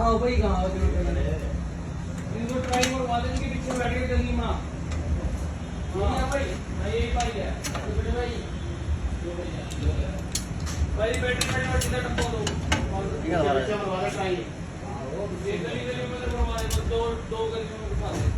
आओ भाई कहाँ आओ इनको ट्राई करवा देंगे पीछे बैठ के जल्दी माँ हाँ भाई मैं यही पाई है बेटे भाई भाई बैटरी में सीधा टप्पो दो ठीक है हमारा ट्राई आओ गली गली में करवा दो दो गली में बिठा दो